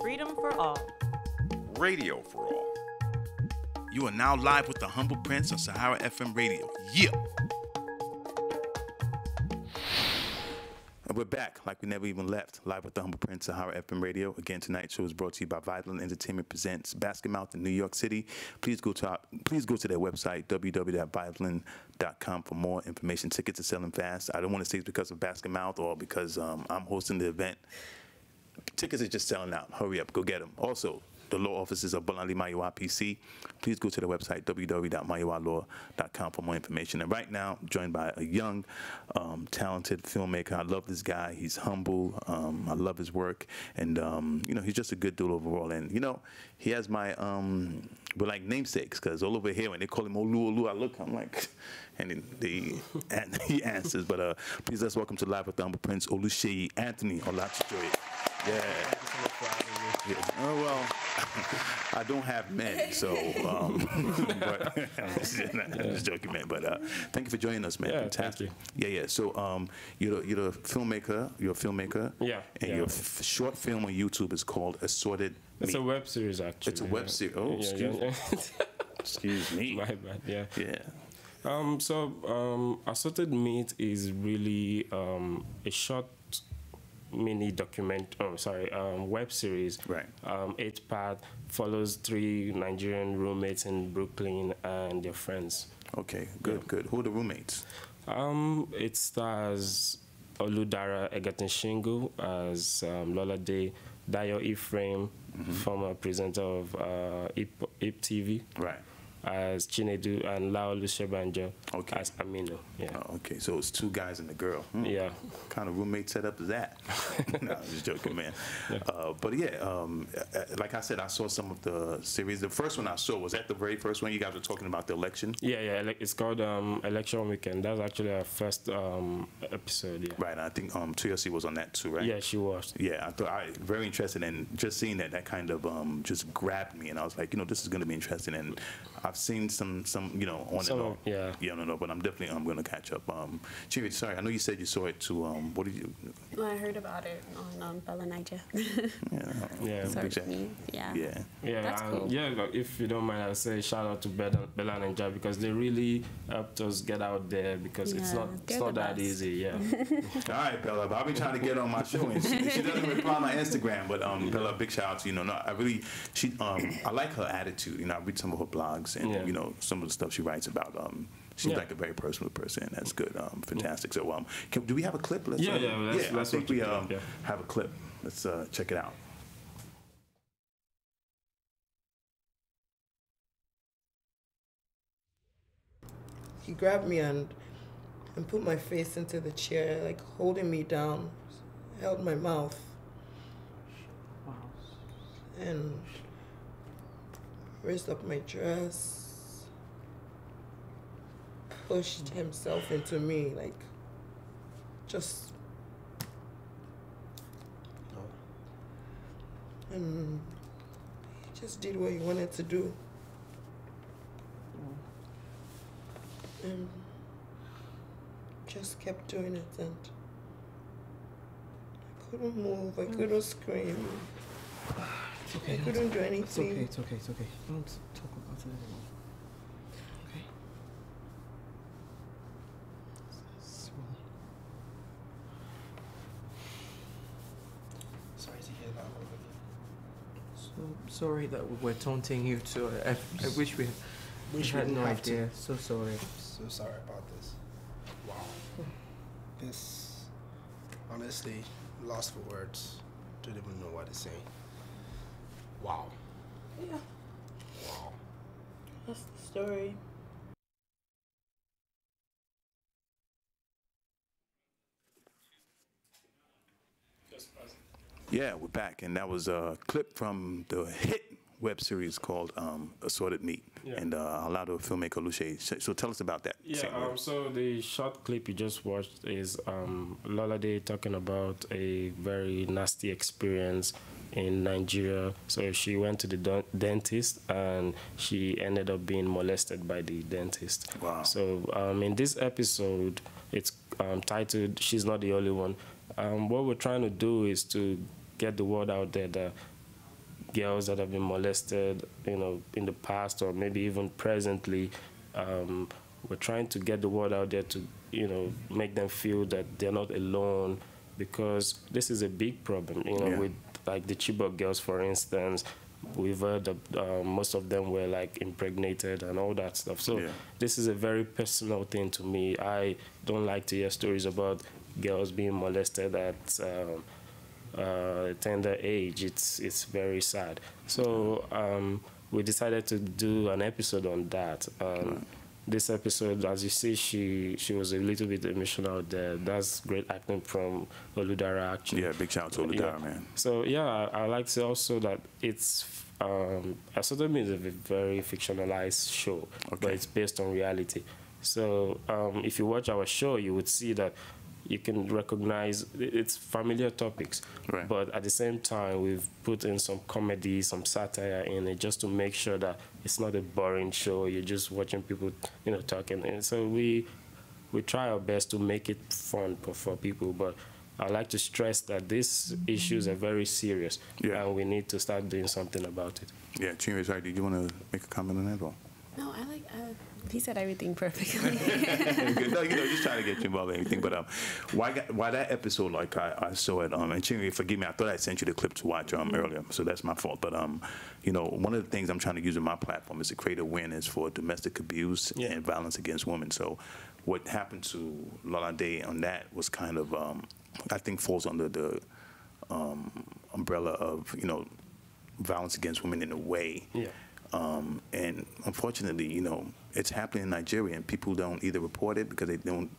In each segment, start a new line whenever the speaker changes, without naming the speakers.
freedom for all.
Radio for all.
You are now live with the Humble Prince on Sahara FM Radio. Yeah. And we're back like we never even left, live with the Humble Prince, Sahara FM Radio. Again, tonight's show is brought to you by Violent Entertainment Presents Basket Mouth in New York City. Please go to their website, www.violent.com, for more information. Tickets are selling fast. I don't want to say it's because of Basket Mouth or because I'm hosting the event. Tickets are just selling out. Hurry up, go get them. Also, the law offices of Bolali Maiwa PC. Please go to the website, www.maiwalaw.com, for more information. And right now, I'm joined by a young, talented filmmaker. I love this guy. He's humble. I love his work. And, he's just a good dude overall. And, he has my, we're like namesakes, because all over here, when they call him Olu, I look, I'm like, and he answers. But please let's welcome to Live with the Humble Prince, Oluseyi Anthony Olatujoye. Yeah. Oh, well, I don't have men, so, but I'm just joking, man. But thank you for joining us, man.
Yeah,
fantastic.
Thank you.
Yeah. So you're a filmmaker. You're a filmmaker.
Yeah.
And your short film on YouTube is called Assorted.
It's a web series, actually.
It's a web series. Oh, excuse me.
My bad. Yeah.
Yeah.
Assorted Meat is really a short mini web series.
Right.
8-part, follows 3 Nigerian roommates in Brooklyn and their friends.
Okay, good. Who are the roommates?
It stars Oludara Egatenshingu as Lola Day, Dayo Ephraim, former presenter of IP TV.
Right.
As Chinedu, and Laolu Shebanjo as Amino. Yeah.
Oh, okay, so it's 2 guys and a girl.
Yeah.
What kind of roommate setup is that? No, I'm just joking, man.
Yeah.
But yeah, like I said, I saw some of the series. The first one I saw, was that the very first one? You guys were talking about the election?
Yeah. It's called Election Weekend. That's actually our first episode. Yeah.
Right. I think Tuyasi was on that too, right?
Yeah, she was.
Yeah, I thought very interested, and just seeing that kind of just grabbed me, and I was like, this is going to be interesting. And I've seen some on and off.
Yeah.
No, but I'm definitely going to catch up. Chief, sorry, I know you said you saw it too. What did you?
Well, I heard about it on Bella Niger.
Yeah.
Exactly.
Yeah.
That's
cool.
Yeah, but if you don't mind, I'll say shout out to Bella Niger, because they really helped us get out there, because it's not that easy. Yeah.
All right, Bella, but I've been trying to get on my show, and she doesn't reply on my Instagram. But Bella, big shout out to you. I like her attitude. I read some of her blogs, and some of the stuff she writes about. She's like a very personal person. That's good. Fantastic. So, do we have a clip?
Let's
I think we have a clip. Let's check it out.
He grabbed me and put my face into the chair, like holding me down, held my mouth. Wow. And raised up my dress, pushed himself into me, like, just. And he just did what he wanted to do. And just kept doing it, and I couldn't move, I couldn't scream.
It's okay.
I couldn't do anything.
It's okay. Don't talk about it anymore. Okay?
Sorry to hear that all
again. So sorry that we're taunting you too. I wish we had no idea. So sorry.
So sorry about this. Wow. This, honestly, lost for words. Don't even know what to say. Wow.
Yeah.
Wow.
That's the story.
Yeah, we're back, and that was a clip from the hit web series called Assorted Meat, and a lot of filmmaker Oluseyi. So tell us about that.
So the short clip you just watched is Lola Day talking about a very nasty experience in Nigeria. So she went to the dentist, and she ended up being molested by the dentist.
Wow.
So in this episode, it's titled "She's Not the Only One." What we're trying to do is to get the word out there that girls that have been molested, in the past or maybe even presently. We're trying to get the word out there to, make them feel that they're not alone, because this is a big problem, with like the Chibok girls, for instance. We've heard that most of them were like impregnated and all that stuff. So this is a very personal thing to me. I don't like to hear stories about girls being molested at tender age. It's very sad. So we decided to do an episode on that. This episode, as you see, she was a little bit emotional there. That's great acting from Oludara, actually.
Yeah, big shout out to Oludara, man.
So I like to say also that it's Assorted is a very fictionalized show, but it's based on reality. So if you watch our show, you would see that you can recognize it's familiar topics, but at the same time, we've put in some comedy, some satire in it, just to make sure that it's not a boring show. You're just watching people, talking. And so we try our best to make it fun for people, but I like to stress that these issues are very serious, and we need to start doing something about it.
Yeah, Chinwe, sorry, did you want to make a comment on that? Or?
No, I like. He said everything perfectly.
No, just trying to get you involved in anything. But why that episode? Like I saw it. And Chinwe, forgive me. I thought I sent you the clip to watch earlier, so that's my fault. But one of the things I'm trying to use in my platform is to create awareness for domestic abuse and violence against women. So what happened to Lolade on that was kind of, I think, falls under the umbrella of violence against women in a way. Yeah. And unfortunately, it's happening in Nigeria, and people don't either report it because they don't,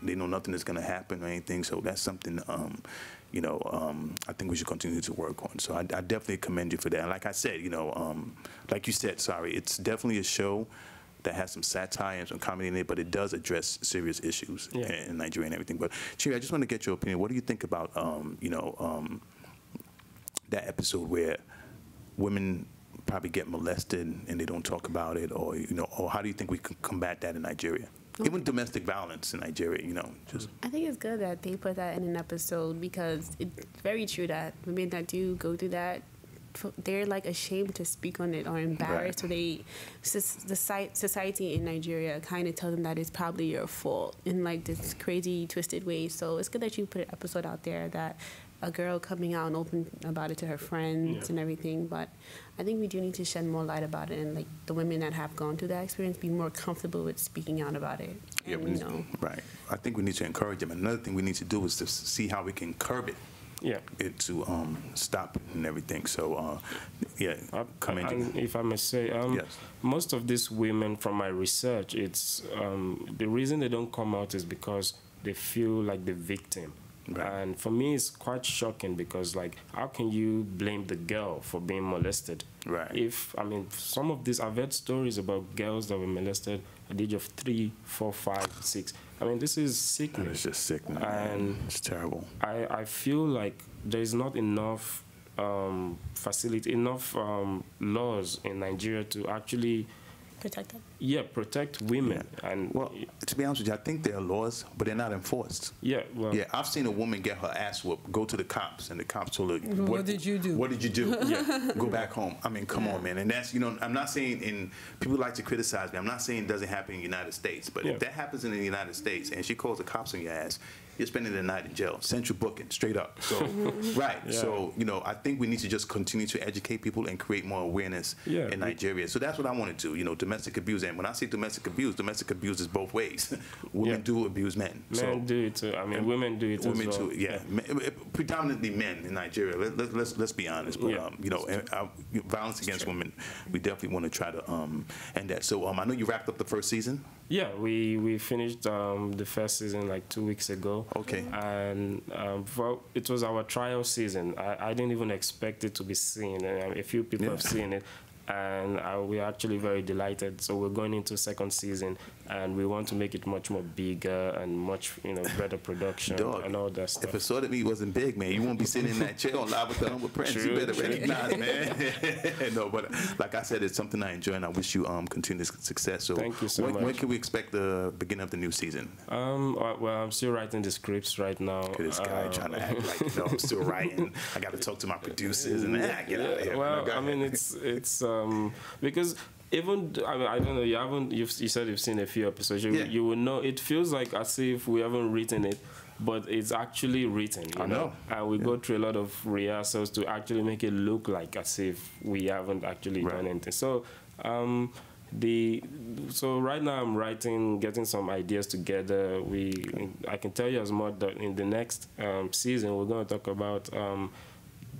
they know nothing is going to happen or anything. So that's something, I think we should continue to work on. So I definitely commend you for that. And like I said, like you said, it's definitely a show that has some satire and some comedy in it, but it does address serious issues in Nigeria and everything. But Chinwe, I just want to get your opinion. What do you think about, that episode where women probably get molested and they don't talk about it, or or how do you think we can combat that in Nigeria? Even domestic violence in Nigeria, just.
I think it's good that they put that in an episode, because it's very true that women that do go through that, they're like ashamed to speak on it or embarrassed.
Right.
So the society in Nigeria kind of tell them that it's probably your fault in like this crazy, twisted way. So it's good that you put an episode out there that a girl coming out and open about it to her friends and everything. But I think we do need to shed more light about it, and like the women that have gone through that experience be more comfortable with speaking out about it.
Yeah,
And,
right. I think we need to encourage them. Another thing we need to do is to see how we can curb it.
Yeah.
It to stop it and everything. So,
and if I may say, most of these women, from my research, it's the reason they don't come out is because they feel like the victim. Right. And for me, it's quite shocking, because, like, how can you blame the girl for being molested?
Right.
Some of these, I've heard stories about girls that were molested at the age of 3, 4, 5, 6. this is sickness.
It's just sickness,
and
it's terrible.
I feel like there's not enough laws in Nigeria to actually
protect them.
Yeah, protect women.
Yeah.
And
well, to be honest with you, I think there are laws, but they're not enforced.
Yeah, well.
Yeah, I've seen a woman get her ass whooped, go to the cops, and the cops told her,
What did you do?
What did you do? Yeah, go back home. Come on, man. And that's, I'm not saying, people like to criticize me. I'm not saying it doesn't happen in the United States, but if that happens in the United States and she calls the cops on your ass, you're spending the night in jail. Central booking, straight up. So, right. Yeah. So, I think we need to just continue to educate people and create more awareness in Nigeria. So that's what I want to do, domestic abuse. And when I say domestic abuse is both ways. Women do abuse men.
Men do it too. Women do it
women
as well.
Too, yeah. Predominantly men in Nigeria. Let's be honest. But, violence against women, we definitely want to try to end that. So I know you wrapped up the first season.
Yeah, we finished the first season like 2 weeks ago.
Okay.
And it was our trial season. I didn't even expect it to be seen. A few people have seen it. And we're actually very delighted. So we're going into second season. and we want to make it much more bigger and much better production and all that stuff.
If Assorted Meat wasn't big, man, you won't be sitting in that chair on Live with the Humble Prince.
True,
You better
true.
recognize, man. No, but like I said, it's something I enjoy, and I wish you continued success. So
Thank you so much.
When can we expect the beginning of the new season?
Well, I'm still writing the scripts right now.
Look at this guy trying to act like, I'm still writing. I got to talk to my producers and get out of here.
Well,
Go
I mean,
ahead.
it's because even I don't know. You said you've seen a few episodes. You will know. It feels like as if we haven't written it, but it's actually written. You know, and we go through a lot of rehearsals to actually make it look like as if we haven't actually done anything. So. So right now I'm writing, getting some ideas together. I can tell you as much that in the next season we're going to talk about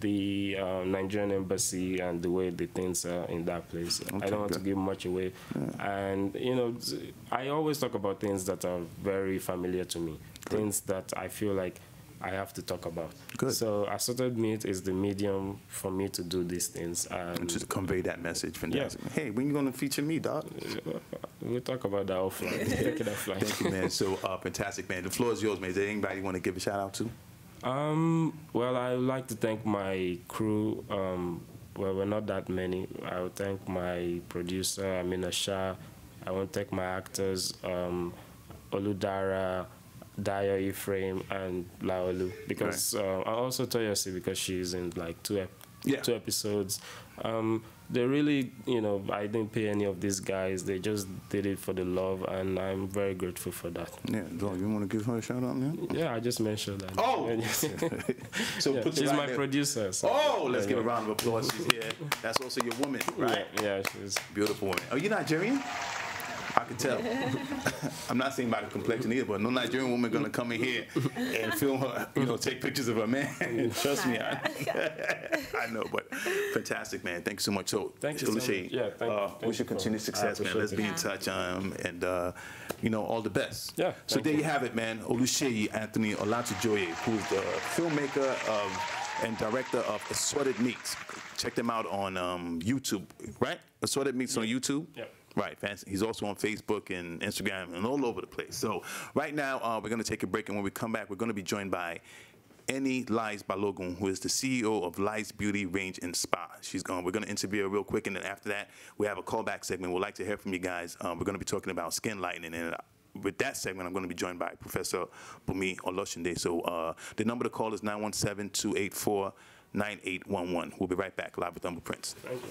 the Nigerian embassy and the way the things are in that place. Okay, I don't want to give much away. And I always talk about things that are very familiar to me, things that I feel like I have to talk about.
Good.
So Assorted Meat is the medium for me to do these things.
And to convey that message. Fantastic. Yeah. Hey, when you going to feature me, dog?
We'll talk about that offline. Take it offline.
Thank you, man. So, fantastic, man. The floor is yours, man. Is there anybody you want to give a shout out to?
Well, I would like to thank my crew. Well, we're not that many. I would thank my producer, Amina Shah. I want to thank my actors, Oludara, Dayo Ephraim, and Laolu, because I also Toyosi, because she's in like two episodes. They really, I didn't pay any of these guys. They just did it for the love, and I'm very grateful for that.
Yeah, dog, you want to give her a shout out, man?
Yeah, I just mentioned that.
Oh! So
yeah, she's my producer. So
let's give a round of applause. She's here. That's also your woman, right?
Yeah, she's
beautiful woman. Are you Nigerian? I can tell. I'm not saying by the complexion either, but no Nigerian woman gonna come in here and film her, take pictures of her man. Trust me, I know. But fantastic, man. Thank you so much. So,
thank you so much. Yeah, thank you.
Wish you continued success, man. Let's be in touch, and all the best.
Yeah.
So there you have it, man. Oluseyi Anthony Olatujoye, who's the filmmaker and director of Assorted Meats. Check them out on YouTube, right? Assorted Meats on YouTube.
Yeah.
Right, fancy. He's also on Facebook and Instagram and all over the place. So right now, we're going to take a break, and when we come back, we're going to be joined by Eni Lies Balogun, who is the CEO of Lies Beauty Range and Spa. We're going to interview her real quick, and then after that, we have a callback segment. We'd like to hear from you guys. We're going to be talking about skin lightening, and with that segment, I'm going to be joined by Professor Bumi Oloshinde. So the number to call is 917-284-9811. We'll be right back, live with Humble Prince.
Thank you.